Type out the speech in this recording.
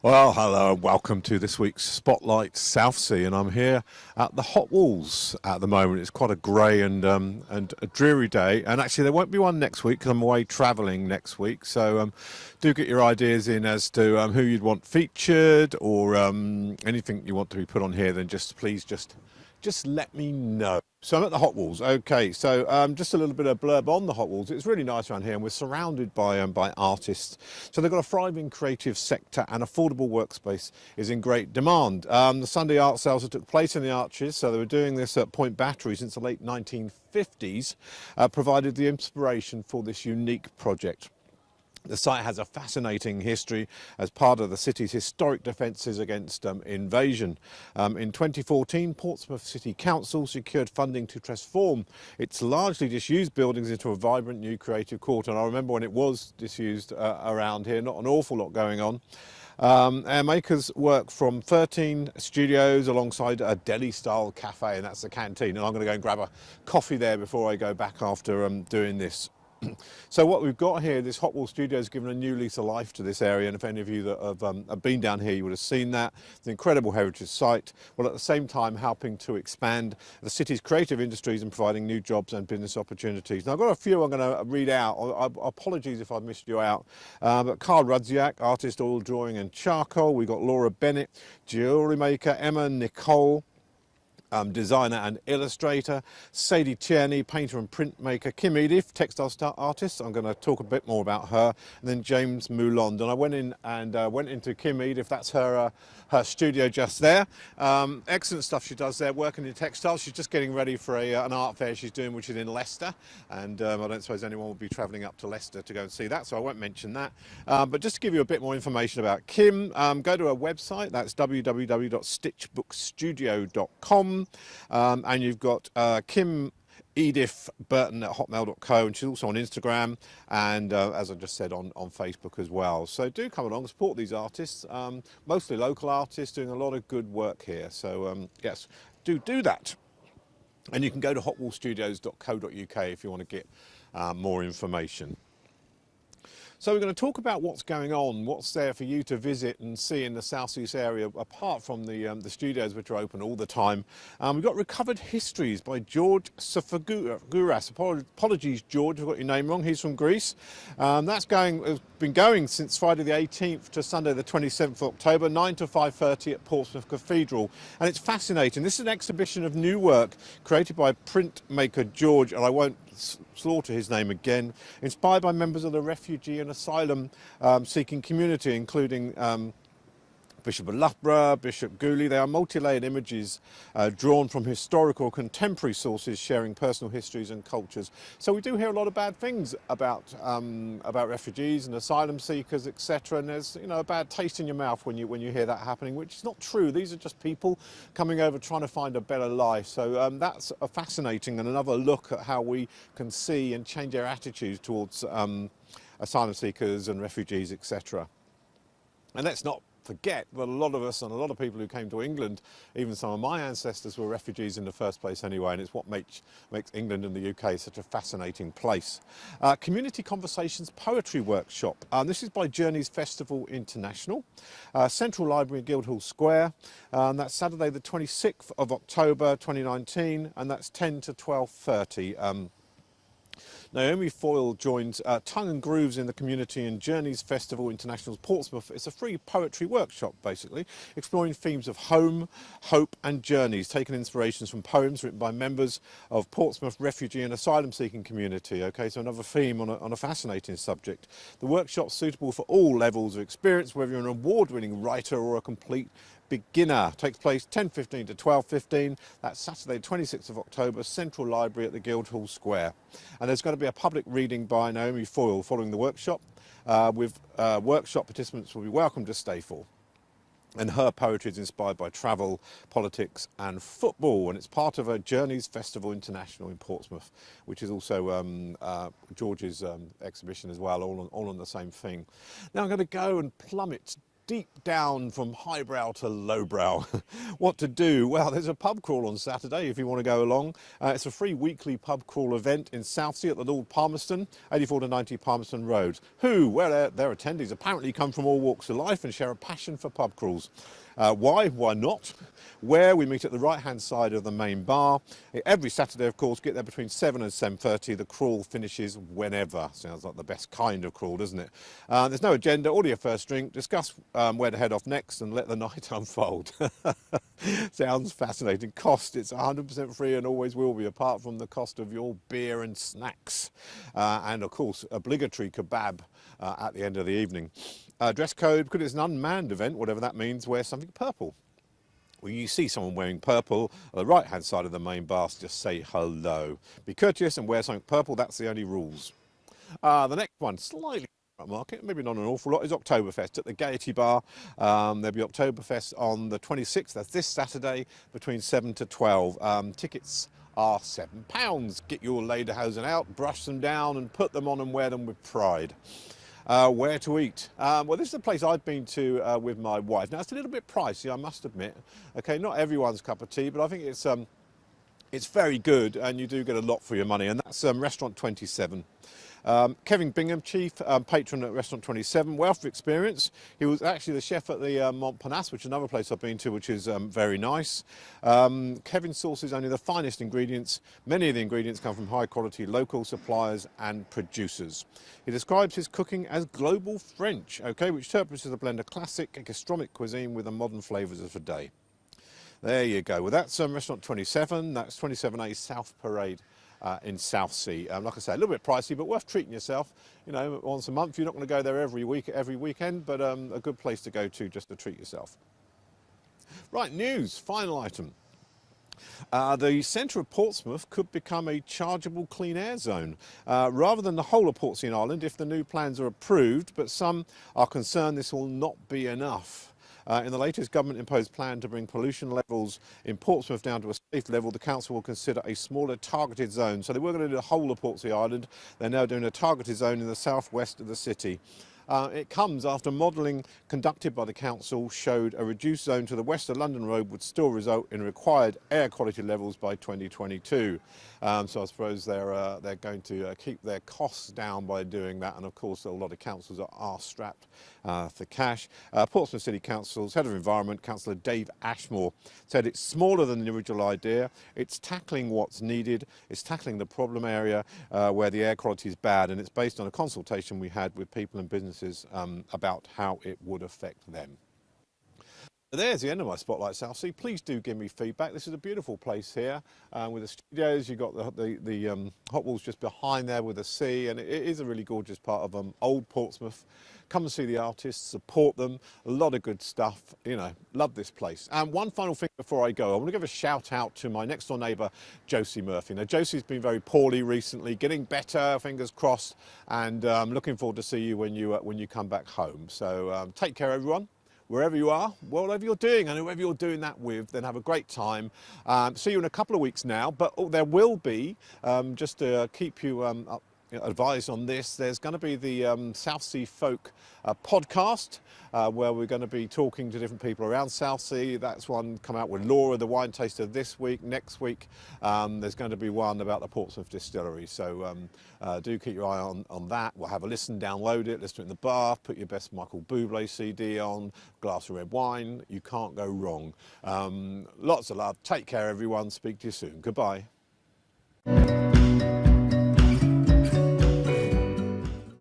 Well, hello and welcome to this week's Spotlight Southsea, and I'm here at the Hot Walls at the moment. It's quite a grey and a dreary day, and actually there won't be one next week because I'm away travelling next week. So do get your ideas in as to who you'd want featured or anything you want to be put on here. Then please let me know. So I'm at the Hot Walls. Okay, so just a little bit of blurb on the Hot Walls. It's really nice around here, and we're surrounded by artists. So they've got a thriving creative sector, and affordable workspace is in great demand. The Sunday art sales that took place in the Arches, so they were doing this at Point Battery since the late 1950s, provided the inspiration for this unique project. The site has a fascinating history as part of the city's historic defences against invasion. In 2014, Portsmouth City Council secured funding to transform its largely disused buildings into a vibrant new creative quarter. And I remember when it was disused around here, not an awful lot going on. Our makers work from 13 studios alongside a deli-style cafe, and that's the canteen. And I'm going to go and grab a coffee there before I go back after doing this. So what we've got here, this Hot Wall Studio has given a new lease of life to this area, and if any of you that have been down here, you would have seen that. It's an incredible heritage site, while at the same time helping to expand the city's creative industries and providing new jobs and business opportunities. Now I've got a few I'm going to read out. Apologies if I've missed you out. But Carl Rudziak, artist, oil drawing and charcoal. We've got Laura Bennett, jewellery maker. Emma Nicole, designer and illustrator. Sadie Tierney, painter and printmaker. Kim Edith, textile artist. I'm going to talk a bit more about her. And then James Moulond. And I went in and went into Kim Edith. That's her studio just there. Excellent stuff she does there, working in textiles. She's just getting ready for an art fair she's doing, which is in Leicester. And I don't suppose anyone will be travelling up to Leicester to go and see that, so I won't mention that. But just to give you a bit more information about Kim, go to her website. That's www.stitchbookstudio.com. And you've got Kim Edith Burton at hotmail.co, and she's also on Instagram and as I just said, on Facebook as well. So do come along and support these artists, mostly local artists doing a lot of good work here. So yes, do that. And you can go to hotwallstudios.co.uk if you want to get more information. So we're going to talk about what's going on, what's there for you to visit and see in the Southeast area, apart from the studios, which are open all the time. We've got Recovered Histories by George Safagouras. Apologies, George, I've got your name wrong. He's from Greece. That's been going since Friday the 18th to Sunday the 27th of October, 9 to 5:30 at Portsmouth Cathedral. And it's fascinating. This is an exhibition of new work created by printmaker George, and I won't slaughter his name again, inspired by members of the refugee and asylum seeking community, including Bishop of Loughborough, Bishop Gooley. They are multi-layered images drawn from historical contemporary sources, sharing personal histories and cultures. So we do hear a lot of bad things about refugees and asylum seekers, etc. And there's a bad taste in your mouth when you hear that happening, which is not true. These are just people coming over trying to find a better life. So that's a fascinating and another look at how we can see and change our attitudes towards asylum seekers and refugees, etc. And let's not forget that a lot of us and a lot of people who came to England, even some of my ancestors, were refugees in the first place anyway, and it's what makes England and the UK such a fascinating place. Community Conversations Poetry Workshop. This is by Journeys Festival International. Central Library in Guildhall Square. That's Saturday the 26th of October 2019, and that's 10 to 12:30. Naomi Foyle joins Tongue and Grooves in the Community and Journeys Festival International's Portsmouth. It's a free poetry workshop, basically, exploring themes of home, hope and journeys, taking inspirations from poems written by members of Portsmouth refugee and asylum seeking community. Okay, so another theme on a fascinating subject. The workshop's suitable for all levels of experience, whether you're an award-winning writer or a complete beginner. Takes place 10:15 to 12:15. That's Saturday 26th of October, Central Library at the Guildhall Square. And there's going to be a public reading by Naomi Foyle following the workshop, with workshop participants will be welcome to stay for. And her poetry is inspired by travel, politics and football, and it's part of a Journeys Festival International in Portsmouth, which is also George's exhibition as well, all on the same thing. Now I'm going to go and plummet deep down from highbrow to lowbrow. What to do? Well, there's a pub crawl on Saturday if you want to go along. It's a free weekly pub crawl event in Southsea at the Lord Palmerston, 84 to 90 Palmerston Road. Who? Well, their attendees apparently come from all walks of life and share a passion for pub crawls. Why? Why not? Where? We meet at the right-hand side of the main bar. Every Saturday, of course, get there between 7 and 7:30. The crawl finishes whenever. Sounds like the best kind of crawl, doesn't it? There's no agenda. Order your first drink, discuss where to head off next, and let the night unfold. Sounds fascinating. Cost, it's 100% free and always will be, apart from the cost of your beer and snacks. And, of course, obligatory kebab at the end of the evening. Dress code, because it's an unmanned event, whatever that means, wear something purple. When you see someone wearing purple on the right-hand side of the main bar, just say hello. Be courteous and wear something purple, that's the only rules. The next one, slightly market, maybe not an awful lot, is Oktoberfest at the Gaiety Bar. There'll be Oktoberfest on the 26th, that's this Saturday, between 7 to 12. Tickets are £7. Get your lederhosen out, brush them down and put them on and wear them with pride. Where to eat? Well, this is a place I've been to with my wife. Now, it's a little bit pricey, I must admit. Okay, not everyone's cup of tea, but I think it's very good and you do get a lot for your money, and that's Restaurant 27. Kevin Bingham, chief patron at Restaurant 27, wealth of experience. He was actually the chef at the Montparnasse, which is another place I've been to, which is very nice. Kevin sources only the finest ingredients. Many of the ingredients come from high quality local suppliers and producers. He describes his cooking as global French, okay, which interprets as a blend of classic gastronomic cuisine with the modern flavours of the day. There you go. Well, that's Restaurant 27. That's 27A South Parade. In Southsea. Like I say, a little bit pricey, but worth treating yourself. You know, once a month. You're not going to go there every weekend, but a good place to go to just to treat yourself. Right, news, final item. The centre of Portsmouth could become a chargeable clean air zone rather than the whole of Portsea Island if the new plans are approved, but some are concerned this will not be enough. In the latest government-imposed plan to bring pollution levels in Portsmouth down to a safe level, the council will consider a smaller targeted zone. So they were going to do the whole of Portsea Island. They're now doing a targeted zone in the southwest of the city. It comes after modelling conducted by the council showed a reduced zone to the west of London Road would still result in required air quality levels by 2022. So I suppose they're going to keep their costs down by doing that, and of course a lot of councils are strapped for cash. Portsmouth City Council's Head of Environment, Councillor Dave Ashmore, said it's smaller than the original idea. It's tackling what's needed. It's tackling the problem area where the air quality is bad, and it's based on a consultation we had with people and businesses about how it would affect them. There's the end of my Spotlight Southsea. Please do give me feedback. This is a beautiful place here with the studios. You've got the hot walls just behind there with the sea, and it is a really gorgeous part of old Portsmouth. Come and see the artists, support them. A lot of good stuff. You know, love this place. And one final thing before I go, I want to give a shout out to my next door neighbour, Josie Murphy. Now, Josie's been very poorly recently, getting better, fingers crossed, and looking forward to see you when you come back home. So take care, everyone. Wherever you are, whatever you're doing, and whoever you're doing that with, then have a great time. See you in a couple of weeks now, but there will be, just to keep you advised on this, there's going to be the Southsea Folk podcast where we're going to be talking to different people around Southsea. That's one come out with Laura, the wine taster, this week. Next week there's going to be one about the Portsmouth distillery, so do keep your eye on that. We'll have a listen, download it, listen to it in the bath, put your best Michael Bublé CD on, glass of red wine. You can't go wrong. Lots of love. Take care, everyone. Speak to you soon. Goodbye.